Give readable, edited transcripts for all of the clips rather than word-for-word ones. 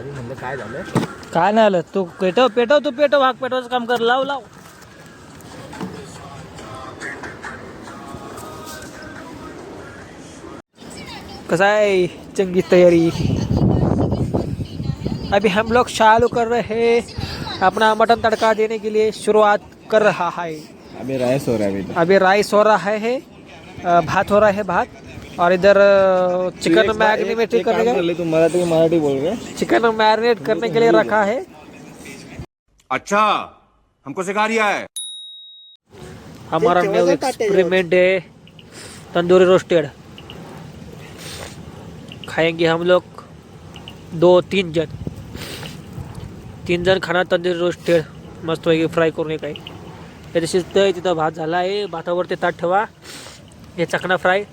तरी म्हणलं काय झालं. काय नाही आलं. तू पेटव तू पेटव. भाग पेटवायचं काम कर. लाव. कसा है चंगी तैयारी. अभी हम लोग चालू कर रहे हैं अपना मटन तड़का देने के लिए शुरुआत कर रहा है. अभी राइस हो रहा है. अभी राइस हो रहा है. भात हो रहा है भात. और इधर चिकन मैरिनेट करने के तुम मराठी बोल रहे. चिकन मैरिनेट करने के लिए रखा है. अच्छा हमको सिखा रिया है. हमारा न्यू एक्सपेरिमेंट है तंदूरी रोस्टेड. खाएंगे हम लोग 2-3 जन. 3 जण खाणार तंदूरी रोस्टेड. मस्त वगैरे फ्राय करून काय हे शिजतंय. तिथं भात झाला आहे. भातावरती ताट ठेवा. हे चकना फ्राय.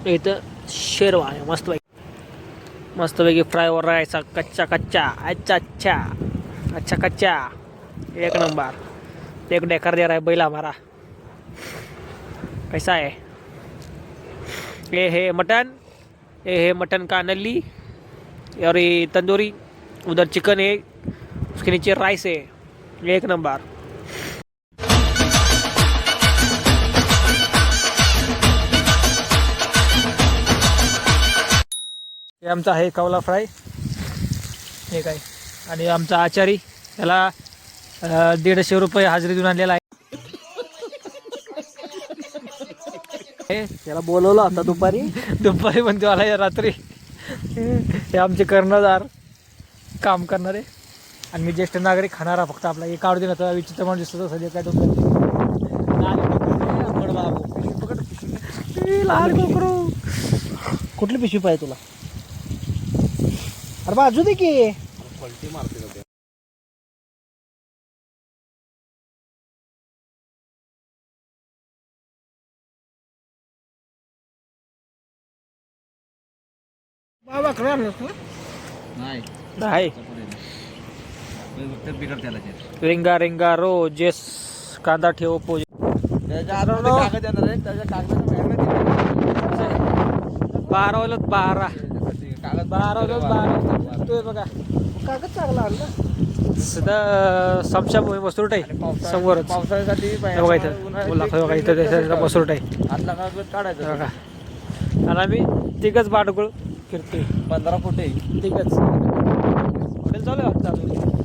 इथं शेरवा आहे मस्त पैकी फ्राय वर राहायचा कच्चा. अच्छा कच्चा. एक नंबर. एक डेकर दे रहा है बैल हमारा. कैसा है. ये है मटन का नली. और ये तंदूरी. उधर चिकन है. उसके नीचे राइस है. एक नंबर. हे आमचा आहे कवला फ्राय. हे काय. आणि आमचा आचारी त्याला 150 रुपये हाजरी देऊन आणलेला आहे. त्याला बोलवलं आता दुपारी म्हणते मला रात्री. हे आमचे कर्णधार काम करणारे. आणि मी ज्येष्ठ नागरिक खाणारा फक्त आपला एक आवड देण्याचा विचित्र माणूस दिसतो सध्या काय डोक्यात. कुठली पिशवी पाहिजे तुला. अरे बाजू दे की. पलटी मारते का. बाबा खराब नाही. रिंगा रोजेस कांदा ठेव पोज. कागद येणार आहे. त्याच्या कागदाचं 12 बघा. कागद चांगला आणला. सध्या समशा मसूरट आहे समोरच. पावसाळ्यासाठी बघा इथं मसूरट आहे. आतला कागद काढायचा बघा. आणि आम्ही तिघच बाटगुळ फिरते. 15 फुटे तिघच. चालू